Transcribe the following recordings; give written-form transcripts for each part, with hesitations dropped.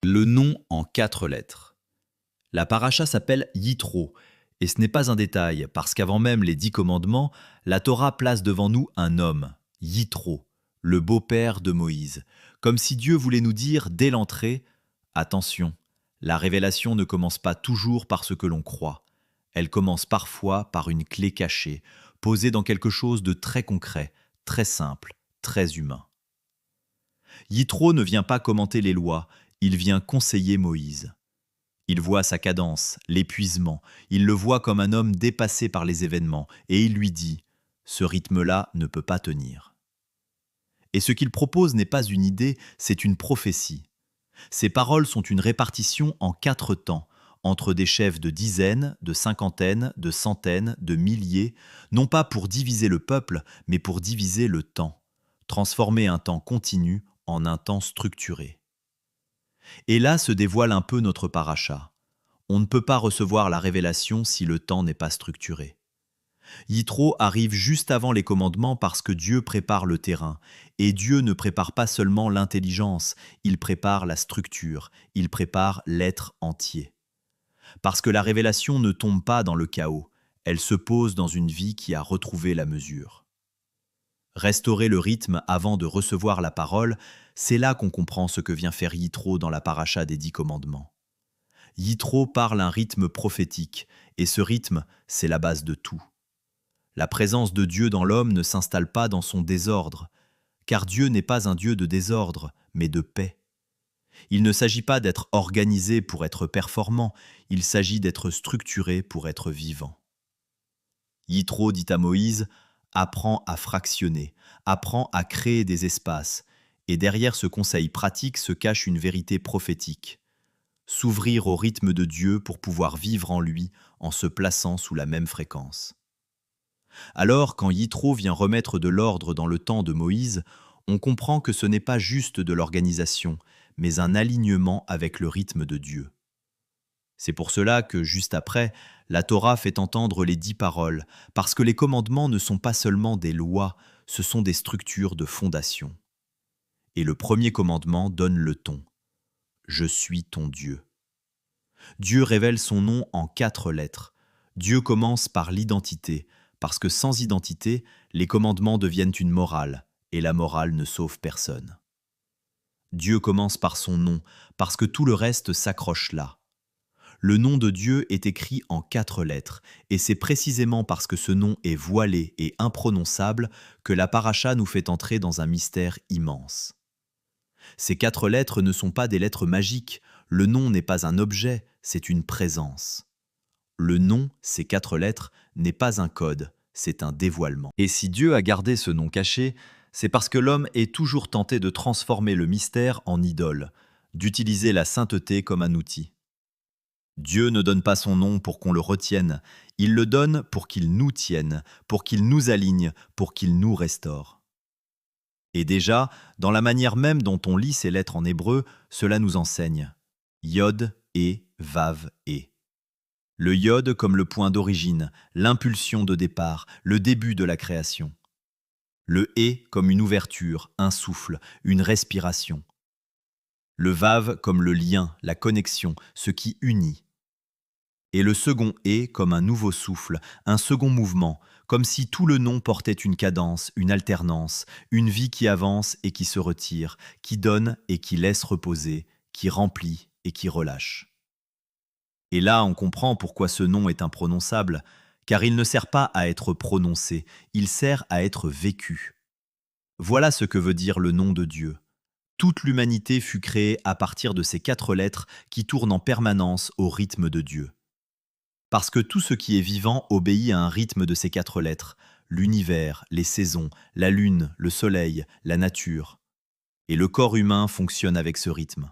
Le nom en 4 lettres. La paracha s'appelle Yitro, et ce n'est pas un détail, parce qu'avant même les 10 commandements, la Torah place devant nous un homme, Yitro, le beau-père de Moïse, comme si Dieu voulait nous dire dès l'entrée, attention, la révélation ne commence pas toujours par ce que l'on croit, elle commence parfois par une clé cachée, posée dans quelque chose de très concret, très simple, très humain. Yitro ne vient pas commenter les lois, il vient conseiller Moïse. Il voit sa cadence, l'épuisement, il le voit comme un homme dépassé par les événements, et il lui dit « Ce rythme-là ne peut pas tenir ». Et ce qu'il propose n'est pas une idée, c'est une prophétie. Ces paroles sont une répartition en 4 temps, entre des chefs de dizaines, de cinquantaines, de centaines, de milliers, non pas pour diviser le peuple, mais pour diviser le temps, transformer un temps continu en un temps structuré. Et là se dévoile un peu notre paracha. On ne peut pas recevoir la révélation si le temps n'est pas structuré. Yitro arrive juste avant les commandements parce que Dieu prépare le terrain. Et Dieu ne prépare pas seulement l'intelligence, il prépare la structure, il prépare l'être entier. Parce que la révélation ne tombe pas dans le chaos, elle se pose dans une vie qui a retrouvé la mesure. Restaurer le rythme avant de recevoir la parole, c'est là qu'on comprend ce que vient faire Yitro dans la paracha des 10 commandements. Yitro parle un rythme prophétique, et ce rythme, c'est la base de tout. La présence de Dieu dans l'homme ne s'installe pas dans son désordre, car Dieu n'est pas un Dieu de désordre, mais de paix. Il ne s'agit pas d'être organisé pour être performant, il s'agit d'être structuré pour être vivant. Yitro dit à Moïse, apprends à fractionner, apprends à créer des espaces, et derrière ce conseil pratique se cache une vérité prophétique. S'ouvrir au rythme de Dieu pour pouvoir vivre en lui en se plaçant sous la même fréquence. Alors, quand Yitro vient remettre de l'ordre dans le temps de Moïse, on comprend que ce n'est pas juste de l'organisation, mais un alignement avec le rythme de Dieu. C'est pour cela que, juste après, la Torah fait entendre les 10 paroles, parce que les commandements ne sont pas seulement des lois, ce sont des structures de fondation. Et le premier commandement donne le ton. Je suis ton Dieu. Dieu révèle son nom en 4 lettres. Dieu commence par l'identité, parce que sans identité, les commandements deviennent une morale, et la morale ne sauve personne. Dieu commence par son nom, parce que tout le reste s'accroche là. Le nom de Dieu est écrit en 4 lettres, et c'est précisément parce que ce nom est voilé et imprononçable que la paracha nous fait entrer dans un mystère immense. Ces 4 lettres ne sont pas des lettres magiques, le nom n'est pas un objet, c'est une présence. Le nom, ces 4 lettres, n'est pas un code, c'est un dévoilement. Et si Dieu a gardé ce nom caché, c'est parce que l'homme est toujours tenté de transformer le mystère en idole, d'utiliser la sainteté comme un outil. Dieu ne donne pas son nom pour qu'on le retienne, il le donne pour qu'il nous tienne, pour qu'il nous aligne, pour qu'il nous restaure. Et déjà, dans la manière même dont on lit ces lettres en hébreu, cela nous enseigne. Yod, et, vav, et. Le yod comme le point d'origine, l'impulsion de départ, le début de la création. Le et comme une ouverture, un souffle, une respiration. Le vav comme le lien, la connexion, ce qui unit. Et le second et comme un nouveau souffle, un second mouvement, comme si tout le nom portait une cadence, une alternance, une vie qui avance et qui se retire, qui donne et qui laisse reposer, qui remplit et qui relâche. Et là, on comprend pourquoi ce nom est imprononçable, car il ne sert pas à être prononcé, il sert à être vécu. Voilà ce que veut dire le nom de Dieu. Toute l'humanité fut créée à partir de ces 4 lettres qui tournent en permanence au rythme de Dieu. Parce que tout ce qui est vivant obéit à un rythme de ces 4 lettres, l'univers, les saisons, la lune, le soleil, la nature. Et le corps humain fonctionne avec ce rythme.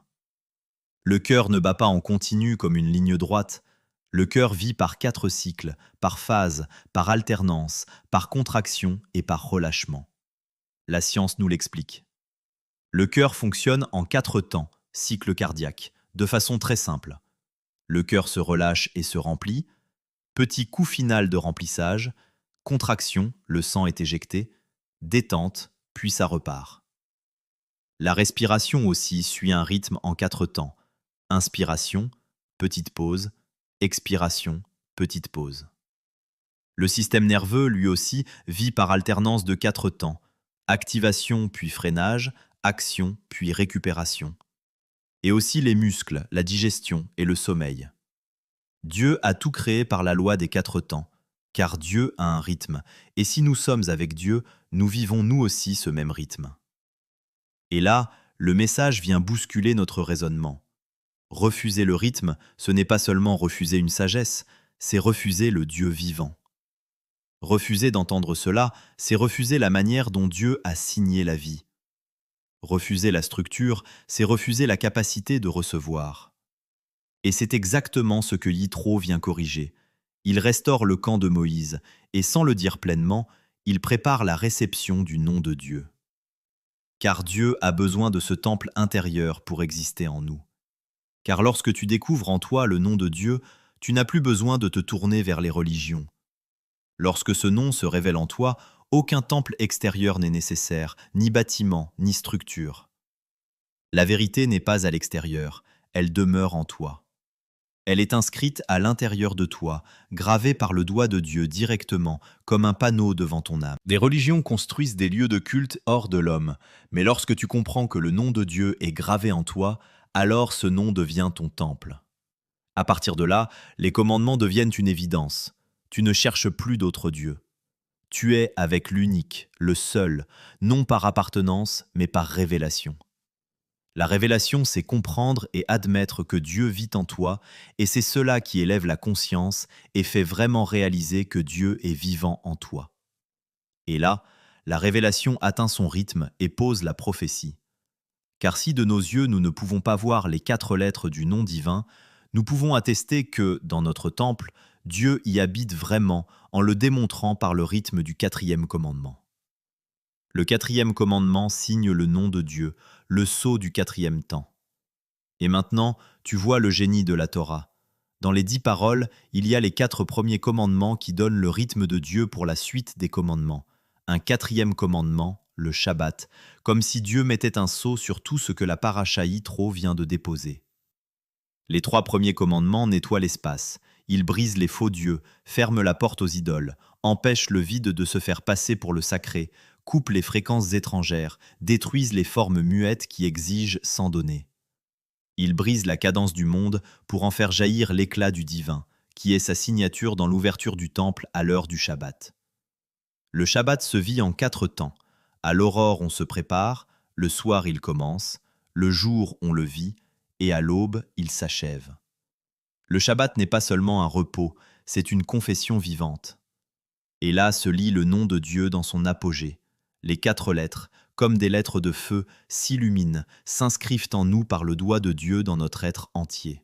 Le cœur ne bat pas en continu comme une ligne droite. Le cœur vit par 4 cycles, par phase, par alternance, par contraction et par relâchement. La science nous l'explique. Le cœur fonctionne en 4 temps, cycle cardiaque, de façon très simple. Le cœur se relâche et se remplit. Petit coup final de remplissage. Contraction, le sang est éjecté. Détente, puis ça repart. La respiration aussi suit un rythme en 4 temps. Inspiration, petite pause, expiration, petite pause. Le système nerveux, lui aussi, vit par alternance de 4 temps. Activation puis freinage, action puis récupération. Et aussi les muscles, la digestion et le sommeil. Dieu a tout créé par la loi des 4 temps, car Dieu a un rythme, et si nous sommes avec Dieu, nous vivons nous aussi ce même rythme. Et là, le message vient bousculer notre raisonnement. Refuser le rythme, ce n'est pas seulement refuser une sagesse, c'est refuser le Dieu vivant. Refuser d'entendre cela, c'est refuser la manière dont Dieu a signé la vie. Refuser la structure, c'est refuser la capacité de recevoir. Et c'est exactement ce que Yitro vient corriger. Il restaure le camp de Moïse, et sans le dire pleinement, il prépare la réception du nom de Dieu. Car Dieu a besoin de ce temple intérieur pour exister en nous. Car lorsque tu découvres en toi le nom de Dieu, tu n'as plus besoin de te tourner vers les religions. Lorsque ce nom se révèle en toi, aucun temple extérieur n'est nécessaire, ni bâtiment, ni structure. La vérité n'est pas à l'extérieur, elle demeure en toi. Elle est inscrite à l'intérieur de toi, gravée par le doigt de Dieu directement, comme un panneau devant ton âme. Des religions construisent des lieux de culte hors de l'homme, mais lorsque tu comprends que le nom de Dieu est gravé en toi, alors ce nom devient ton temple. À partir de là, les commandements deviennent une évidence. Tu ne cherches plus d'autre Dieu. Tu es avec l'unique, le seul, non par appartenance, mais par révélation. La révélation, c'est comprendre et admettre que Dieu vit en toi, et c'est cela qui élève la conscience et fait vraiment réaliser que Dieu est vivant en toi. Et là, la révélation atteint son rythme et pose la prophétie. Car si de nos yeux nous ne pouvons pas voir les 4 lettres du nom divin, nous pouvons attester que, dans notre temple, Dieu y habite vraiment en le démontrant par le rythme du 4e commandement. Le 4e commandement signe le nom de Dieu, le sceau du 4e temps. Et maintenant, tu vois le génie de la Torah. Dans les 10 paroles, il y a les 4 premiers commandements qui donnent le rythme de Dieu pour la suite des commandements. Un 4e commandement, le Shabbat, comme si Dieu mettait un sceau sur tout ce que la paracha Yitro vient de déposer. Les 3 premiers commandements nettoient l'espace. Ils brisent les faux dieux, ferment la porte aux idoles, empêchent le vide de se faire passer pour le sacré, coupent les fréquences étrangères, détruisent les formes muettes qui exigent sans donner. Ils brisent la cadence du monde pour en faire jaillir l'éclat du divin, qui est sa signature dans l'ouverture du temple à l'heure du Shabbat. Le Shabbat se vit en 4 temps. À l'aurore, on se prépare, le soir, il commence, le jour, on le vit, et à l'aube, il s'achève. Le Shabbat n'est pas seulement un repos, c'est une confession vivante. Et là se lit le nom de Dieu dans son apogée. Les 4 lettres, comme des lettres de feu, s'illuminent, s'inscrivent en nous par le doigt de Dieu dans notre être entier.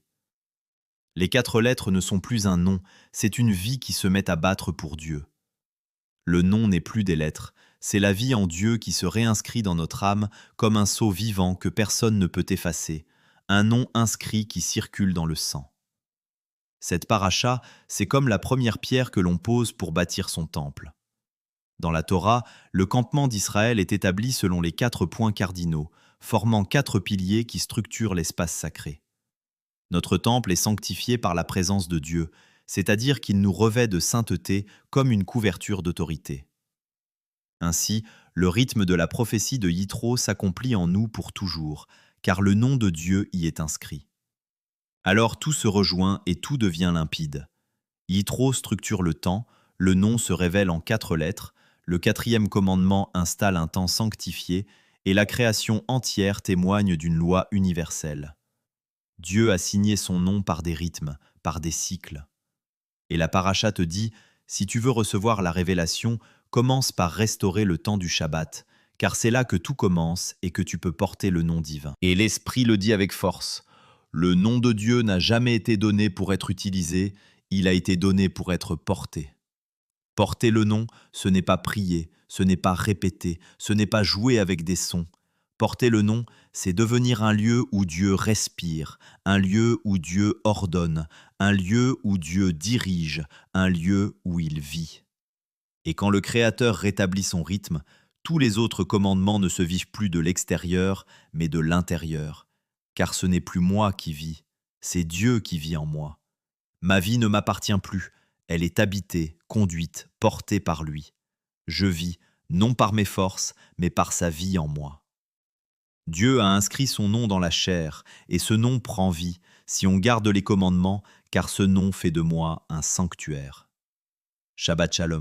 Les 4 lettres ne sont plus un nom, c'est une vie qui se met à battre pour Dieu. Le nom n'est plus des lettres, c'est la vie en Dieu qui se réinscrit dans notre âme comme un sceau vivant que personne ne peut effacer, un nom inscrit qui circule dans le sang. Cette paracha, c'est comme la première pierre que l'on pose pour bâtir son temple. Dans la Torah, le campement d'Israël est établi selon les 4 points cardinaux, formant 4 piliers qui structurent l'espace sacré. Notre temple est sanctifié par la présence de Dieu, c'est-à-dire qu'il nous revêt de sainteté comme une couverture d'autorité. Ainsi, le rythme de la prophétie de Yitro s'accomplit en nous pour toujours, car le nom de Dieu y est inscrit. Alors tout se rejoint et tout devient limpide. Yitro structure le temps, le nom se révèle en 4 lettres, le 4e commandement installe un temps sanctifié et la création entière témoigne d'une loi universelle. Dieu a signé son nom par des rythmes, par des cycles. Et la paracha te dit, si tu veux recevoir la révélation, commence par restaurer le temps du Shabbat, car c'est là que tout commence et que tu peux porter le nom divin. Et l'Esprit le dit avec force. Le nom de Dieu n'a jamais été donné pour être utilisé, il a été donné pour être porté. Porter le nom, ce n'est pas prier, ce n'est pas répéter, ce n'est pas jouer avec des sons. Porter le nom, c'est devenir un lieu où Dieu respire, un lieu où Dieu ordonne, un lieu où Dieu dirige, un lieu où il vit. Et quand le Créateur rétablit son rythme, tous les autres commandements ne se vivent plus de l'extérieur, mais de l'intérieur. Car ce n'est plus moi qui vis, c'est Dieu qui vit en moi. Ma vie ne m'appartient plus, elle est habitée, conduite, portée par lui. Je vis, non par mes forces, mais par sa vie en moi. Dieu a inscrit son nom dans la chair, et ce nom prend vie, si on garde les commandements, car ce nom fait de moi un sanctuaire. Shabbat Shalom.